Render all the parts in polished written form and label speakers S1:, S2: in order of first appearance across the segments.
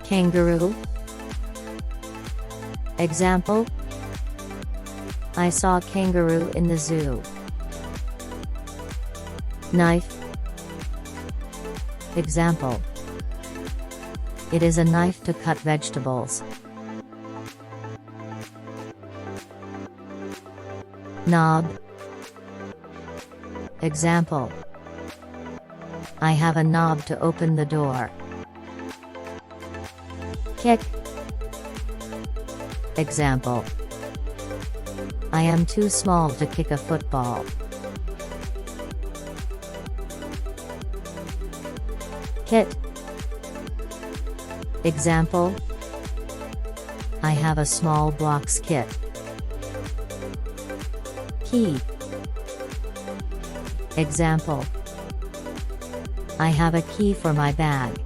S1: Kangaroo. Example: I saw a kangaroo in the zoo. Knife. Example: it is a knife to cut vegetables. Knob. Example: I have a knob to open the door. Kick. Example: I am too small to kick a football. Kit. Example: I have a small blocks kit. Key. Example: I have a key for my bag.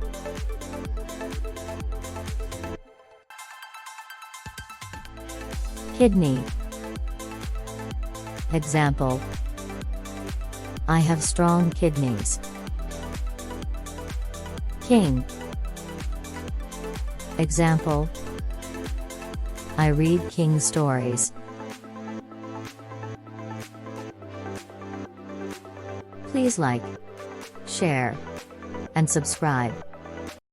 S1: Kidney. Example: I have strong kidneys. King. Example: I read king stories. Please like, share, and subscribe.